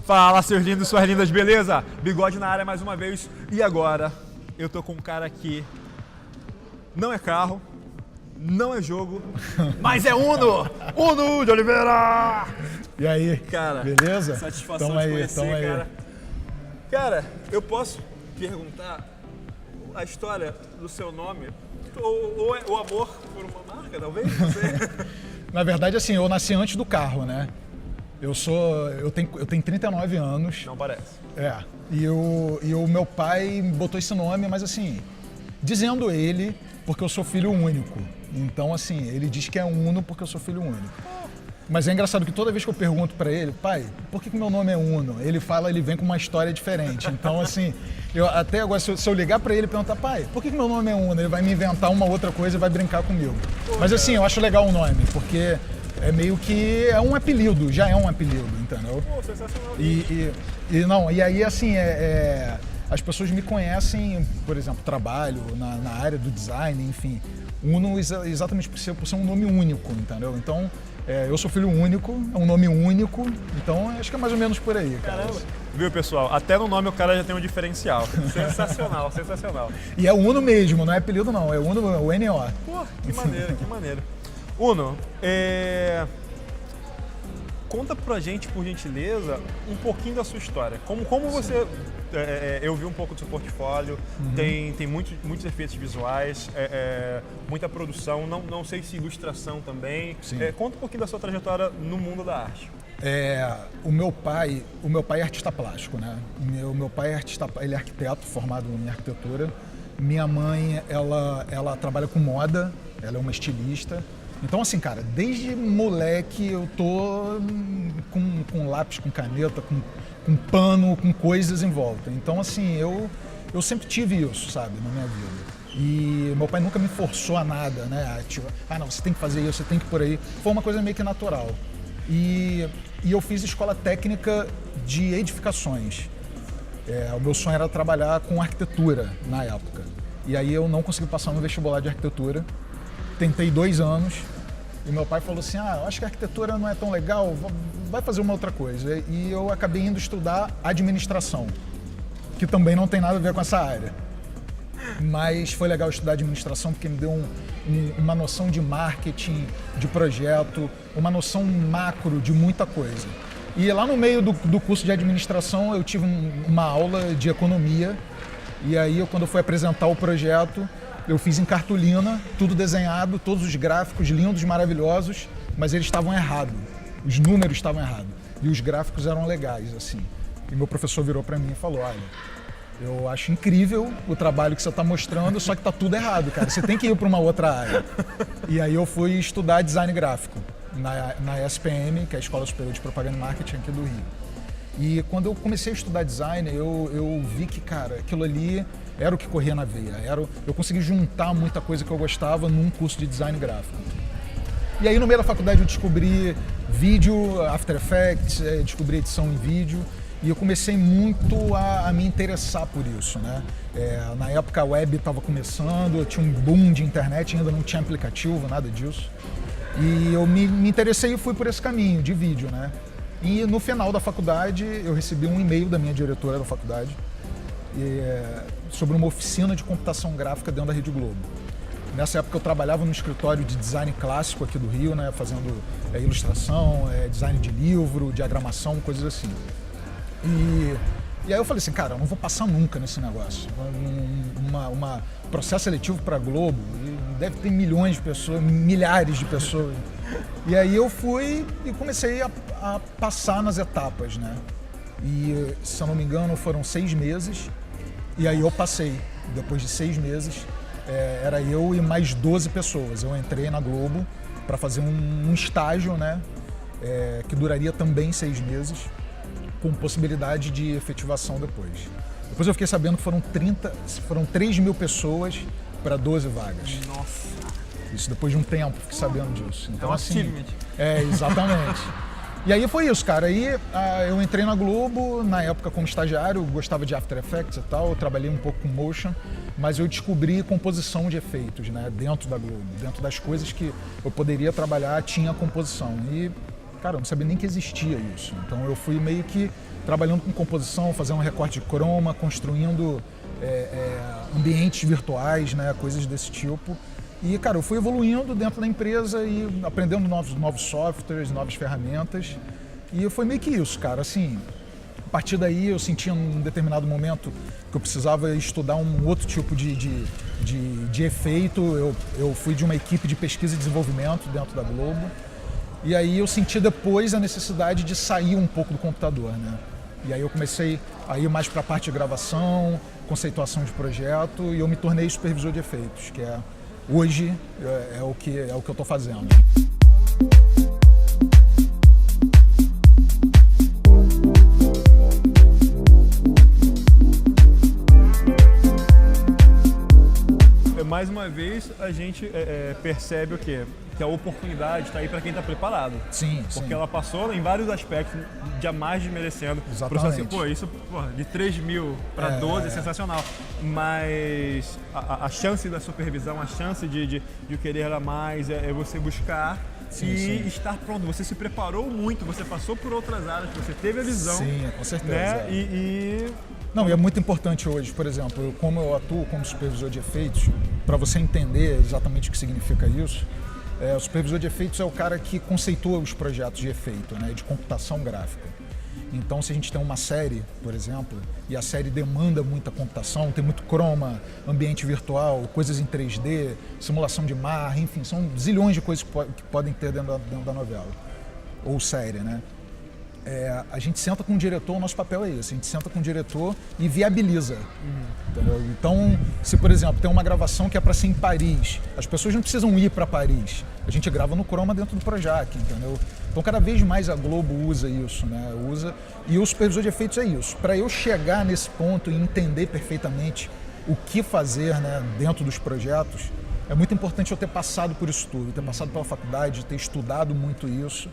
Fala, seus lindos e suas lindas, beleza? Bigode na área mais uma vez. E agora, eu tô com um cara que não é carro, não é jogo, mas é Uno! Uno de Oliveira! E aí, cara, beleza? Satisfação de conhecer, cara. Cara, eu posso perguntar a história do seu nome? Ou o amor por uma marca, talvez? Não sei. Na verdade, assim, eu nasci antes do carro, né? Eu tenho 39 anos. Não parece. E o meu pai botou esse nome, mas assim, dizendo ele, porque eu sou filho único. Então, assim, ele diz que é Uno porque eu sou filho único. Mas é engraçado que toda vez que eu pergunto pra ele, pai, por que meu nome é Uno? Ele vem com uma história diferente. Então, assim, eu até agora, se eu ligar pra ele e perguntar, pai, por que meu nome é Uno? Ele vai me inventar uma outra coisa e vai brincar comigo. Mas assim, eu acho legal o nome, porque é meio que é um apelido, já é um apelido, entendeu? Pô, sensacional. E aí, assim, as pessoas me conhecem, por exemplo, trabalho na área do design, enfim. Uno exatamente por ser um nome único, entendeu? Então, eu sou filho único, é um nome único, então acho que é mais ou menos por aí, cara. Caramba. Viu, pessoal? Até no nome o cara já tem um diferencial. Sensacional, sensacional. E é Uno mesmo, não é apelido não, é Uno, o NO. Pô, que maneiro, que maneiro. Uno, conta pra gente, por gentileza, um pouquinho da sua história. Como você... eu vi um pouco do seu portfólio, tem muitos efeitos visuais, muita produção, não sei se ilustração também. Conta um pouquinho da sua trajetória no mundo da arte. O meu pai é artista plástico, né? O meu pai ele é arquiteto, formado em arquitetura. Minha mãe, ela trabalha com moda, ela é uma estilista. Então, assim, cara, desde moleque eu tô com lápis, com caneta, com pano, com coisas em volta. Então, assim, eu sempre tive isso, sabe, na minha vida. E meu pai nunca me forçou a nada, né? Tipo, não, você tem que fazer isso, você tem que ir por aí. Foi uma coisa meio que natural. E eu fiz escola técnica de edificações. O meu sonho era trabalhar com arquitetura na época. E aí eu não consegui passar no vestibular de arquitetura. Tentei 2 anos e meu pai falou assim, eu acho que a arquitetura não é tão legal, vai fazer uma outra coisa. E eu acabei indo estudar administração, que também não tem nada a ver com essa área. Mas foi legal estudar administração porque me deu uma noção de marketing, de projeto, uma noção macro de muita coisa. E lá no meio do curso de administração eu tive uma aula de economia e aí quando eu fui apresentar o projeto, eu fiz em cartolina, tudo desenhado, todos os gráficos lindos, maravilhosos, mas eles estavam errados, os números estavam errados e os gráficos eram legais, assim. E meu professor virou para mim e falou, olha, eu acho incrível o trabalho que você está mostrando, só que está tudo errado, cara, você tem que ir para uma outra área. E aí eu fui estudar design gráfico na SPM, que é a Escola Superior de Propaganda e Marketing aqui do Rio. E quando eu comecei a estudar design, eu vi que, cara, aquilo ali era o que corria na veia. Eu consegui juntar muita coisa que eu gostava num curso de design gráfico. E aí, no meio da faculdade, eu descobri vídeo, After Effects, descobri edição em vídeo. E eu comecei muito a me interessar por isso, né? Na época, a web estava começando, tinha um boom de internet, ainda não tinha aplicativo, nada disso. E eu me interessei e fui por esse caminho de vídeo, né? E no final da faculdade, eu recebi um e-mail da minha diretora da faculdade sobre uma oficina de computação gráfica dentro da Rede Globo. Nessa época eu trabalhava no escritório de design clássico aqui do Rio, né, fazendo ilustração, design de livro, diagramação, coisas assim. E aí eu falei assim, cara, eu não vou passar nunca nesse negócio. Uma processo seletivo para a Globo, deve ter milhões de pessoas, milhares de pessoas. E aí eu fui e comecei a passar nas etapas, né? E, se eu não me engano, foram 6 meses. E aí eu passei. Depois de 6 meses, era eu e mais 12 pessoas. Eu entrei na Globo para fazer um estágio, né? Que duraria também 6 meses, com possibilidade de efetivação depois. Depois eu fiquei sabendo que foram 3 mil pessoas para 12 vagas. Nossa! Isso depois de um tempo, fiquei sabendo disso. Então, assim, achievement. Exatamente. E aí foi isso, cara. Aí eu entrei na Globo, na época como estagiário, gostava de After Effects e tal, eu trabalhei um pouco com motion, mas eu descobri composição de efeitos, né, dentro da Globo. Dentro das coisas que eu poderia trabalhar, tinha composição. E, cara, eu não sabia nem que existia isso. Então eu fui meio que trabalhando com composição, fazendo um recorte de croma, construindo ambientes virtuais, né, coisas desse tipo. E, cara, eu fui evoluindo dentro da empresa e aprendendo novos softwares, novas ferramentas. E foi meio que isso, cara, assim... A partir daí eu sentia num determinado momento que eu precisava estudar um outro tipo de efeito. Eu fui de uma equipe de pesquisa e desenvolvimento dentro da Globo. E aí eu senti depois a necessidade de sair um pouco do computador, né? E aí eu comecei a ir mais para a parte de gravação, conceituação de projeto, e eu me tornei supervisor de efeitos, que hoje é o que eu estou fazendo. Mais uma vez, a gente percebe o quê? Que a oportunidade está aí para quem está preparado. Sim, porque ela passou em vários aspectos, jamais desmerecendo. Exatamente. Assim, pô, isso de 3 mil para 12 é sensacional. Mas a chance da supervisão, a chance de querer a mais é você buscar estar pronto. Você se preparou muito, você passou por outras áreas, você teve a visão. Sim, com certeza. Né? Não, e é muito importante hoje, por exemplo, como eu atuo como supervisor de efeitos, para você entender exatamente o que significa isso, o supervisor de efeitos é o cara que conceitua os projetos de efeito, né, de computação gráfica. Então, se a gente tem uma série, por exemplo, e a série demanda muita computação, tem muito croma, ambiente virtual, coisas em 3D, simulação de mar, enfim, são zilhões de coisas que podem ter dentro da novela ou série, né? A gente senta com o diretor, o nosso papel é esse, a gente senta com o diretor e viabiliza. Entendeu? Então, se por exemplo tem uma gravação que é para ser em Paris, as pessoas não precisam ir para Paris, a gente grava no Chroma dentro do Projac, entendeu? Então cada vez mais a Globo usa isso, né? E o supervisor de efeitos é isso. Para eu chegar nesse ponto e entender perfeitamente o que fazer, né, dentro dos projetos, é muito importante eu ter passado por isso tudo, ter passado pela faculdade, ter estudado muito isso,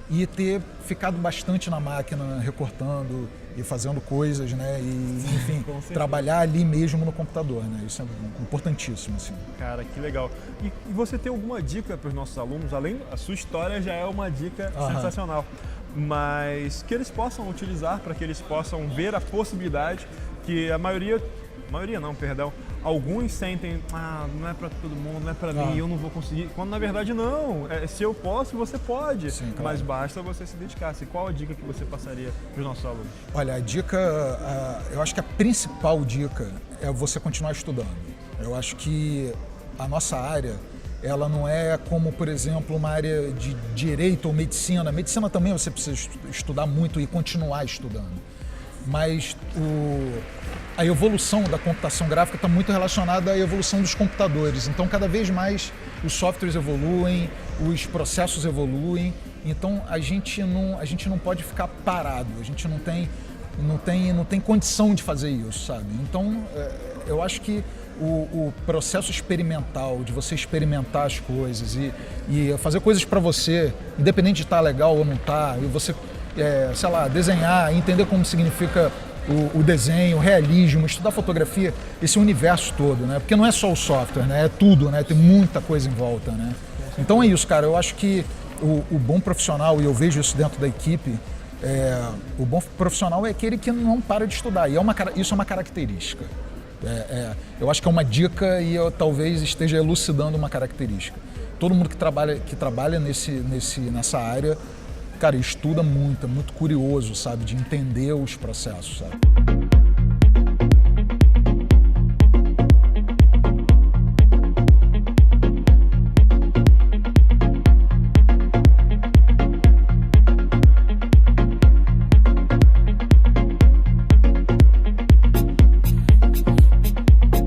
e ter ficado bastante na máquina, recortando e fazendo coisas, né? E, enfim, trabalhar ali mesmo no computador, né? Isso é importantíssimo, assim. Cara, que legal. E você tem alguma dica para os nossos alunos? Além, a sua história já é uma dica sensacional, mas que eles possam utilizar para que eles possam ver a possibilidade que a maioria não, perdão, alguns sentem, não é para todo mundo, não é para mim, eu não vou conseguir, quando na verdade não, se eu posso, você pode. Sim, claro. Mas basta você se dedicar. Qual a dica que você passaria para os nossos alunos? Olha, a dica, eu acho que a principal dica é você continuar estudando. Eu acho que a nossa área, ela não é como, por exemplo, uma área de direito ou medicina. Medicina também você precisa estudar muito e continuar estudando. Mas a evolução da computação gráfica está muito relacionada à evolução dos computadores. Então, cada vez mais os softwares evoluem, os processos evoluem. Então, a gente não pode ficar parado. A gente não tem condição de fazer isso, sabe? Então, eu acho que o processo experimental, de você experimentar as coisas e fazer coisas para você, independente de estar legal ou não estar, e você sei lá, desenhar, entender como significa o desenho, o realismo, estudar fotografia, esse universo todo, né? Porque não é só o software, né? É tudo, né? Tem muita coisa em volta, né? Então é isso, cara. Eu acho que o bom profissional, e eu vejo isso dentro da equipe, o bom profissional é aquele que não para de estudar. E isso é uma característica. Eu acho que é uma dica e eu talvez esteja elucidando uma característica. Todo mundo que trabalha nessa área, cara, estuda muito, é muito curioso, sabe, de entender os processos, sabe?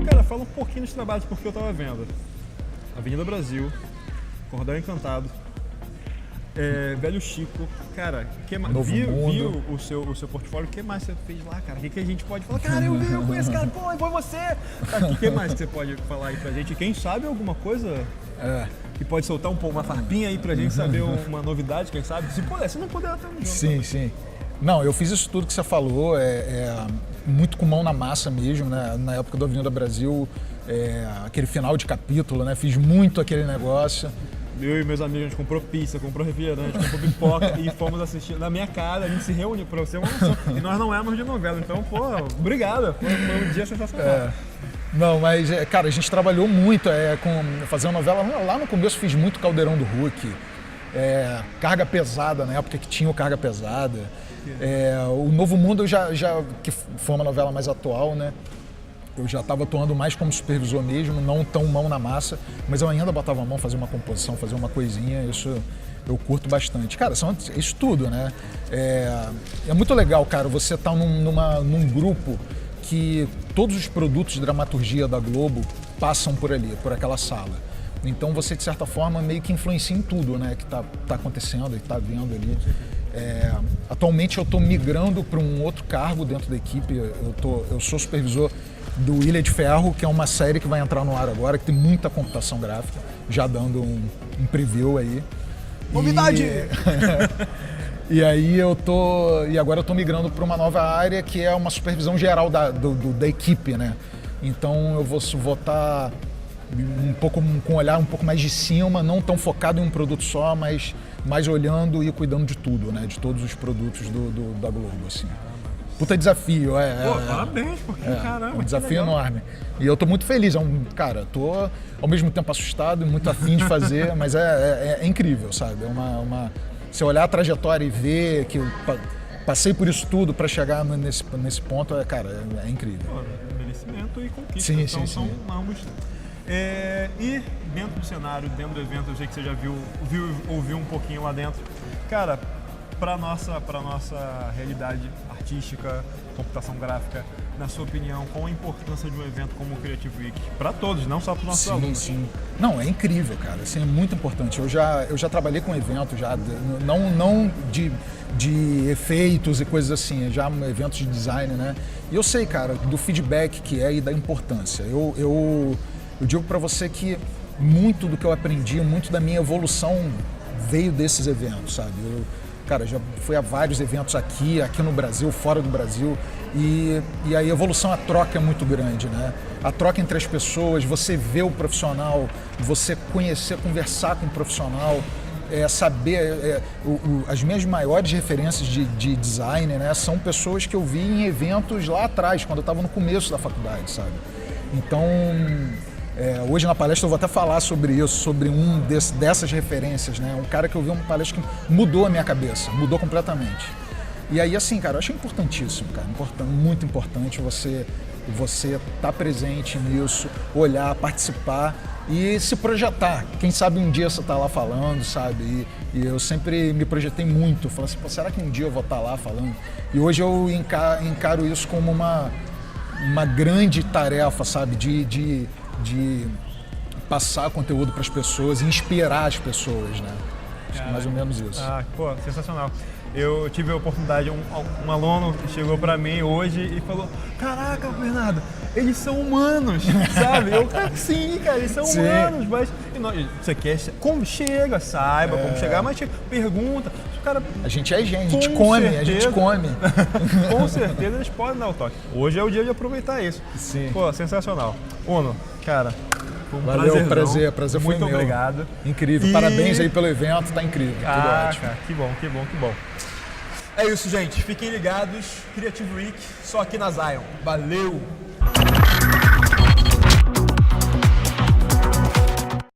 Cara, fala um pouquinho dos trabalhos, porque eu tava vendo Avenida Brasil, Cordão Encantado, Velho Chico, cara, viu o seu portfólio, o que mais você fez lá, cara? O que a gente pode falar? Cara, eu conheço, cara, pô, foi você! O que mais você pode falar aí pra gente? Quem sabe alguma coisa que pode soltar uma farpinha aí pra gente saber uma novidade, quem sabe? Se puder, se não puder, estamos juntos. Sim, sim. Não, eu fiz isso tudo que você falou, muito com mão na massa mesmo, né? Na época do Avenida Brasil, aquele final de capítulo, né? Fiz muito aquele negócio. Eu e meus amigos, a gente comprou pizza, comprou refrigerante, comprou pipoca e fomos assistir na minha casa, a gente se reuniu pra você uma noção. E nós não éramos de novela, então, pô, obrigado. Foi um dia sensacional. Não, mas, cara, a gente trabalhou muito fazendo novela. Lá no começo fiz muito Caldeirão do Hulk, Carga Pesada, na época que tinha o Carga Pesada. O Novo Mundo, que foi uma novela mais atual, né? Eu já estava atuando mais como supervisor mesmo, não tão mão na massa, mas eu ainda botava a mão, fazia uma composição, fazia uma coisinha, isso eu curto bastante. Cara, isso tudo, né? É muito legal, cara, você estar num grupo que todos os produtos de dramaturgia da Globo passam por ali, por aquela sala. Então você, de certa forma, meio que influencia em tudo, né, que tá acontecendo e tá vendo ali. Atualmente eu estou migrando para um outro cargo dentro da equipe, eu sou supervisor do Ilha de Ferro, que é uma série que vai entrar no ar agora, que tem muita computação gráfica, já dando um preview aí. Novidade! E aí agora eu tô migrando para uma nova área que é uma supervisão geral da equipe, né? Então eu vou estar um pouco com um olhar um pouco mais de cima, não tão focado em um produto só, mas mais olhando e cuidando de tudo, né? De todos os produtos da Globo, assim. Puta desafio, parabéns, porque caramba. É um desafio enorme. E eu tô muito feliz, tô ao mesmo tempo assustado e muito afim de fazer, mas é incrível, sabe? Você olhar a trajetória e ver que eu passei por isso tudo para chegar nesse ponto, é incrível. Merecimento e conquista, sim. São ambos. E dentro do cenário, dentro do evento, eu sei que você já ouviu um pouquinho lá dentro. Cara, para nossa realidade artística, computação gráfica, na sua opinião, qual a importância de um evento como o Creative Week? Para todos, não só para os nossos alunos. Sim. Não, é incrível, cara. Assim, é muito importante. Eu já trabalhei com eventos, não de efeitos e coisas assim, já eventos de design, né? E eu sei, cara, do feedback que é e da importância. Eu digo para você que muito do que eu aprendi, muito da minha evolução veio desses eventos, sabe? Já fui a vários eventos aqui no Brasil, fora do Brasil, e a evolução, a troca é muito grande, né? A troca entre as pessoas, você vê o profissional, você conversar com o profissional, saber, as minhas maiores referências de design, né, são pessoas que eu vi em eventos lá atrás, quando eu estava no começo da faculdade, sabe? Então, hoje na palestra eu vou até falar sobre isso, sobre dessas referências, né? Um cara que eu vi uma palestra que mudou a minha cabeça, mudou completamente. E aí, assim, cara, eu acho importantíssimo, cara, muito importante você estar presente nisso, olhar, participar e se projetar. Quem sabe um dia você tá lá falando, sabe? E eu sempre me projetei muito, falei assim, será que um dia eu vou estar lá falando? E hoje eu encaro isso como uma grande tarefa, sabe? De passar conteúdo para as pessoas e inspirar as pessoas, né? Acho que é mais ou menos isso. Sensacional. Eu tive a oportunidade, um aluno chegou para mim hoje e falou, caraca, Bernardo, eles são humanos, sabe? Sim, cara, eles são humanos, mas você quer, como chega, saiba como chegar, mas pergunta, cara... A gente é gente, a gente come. Com certeza eles podem dar o toque. Hoje é o dia de aproveitar isso. Sim. Sensacional. Uno, cara... Valeu, prazer foi muito meu. Obrigado. Incrível, parabéns aí pelo evento, tá incrível, tudo ótimo. Cara, que bom. É isso, gente. Fiquem ligados. Creative Week, só aqui na Zion. Valeu!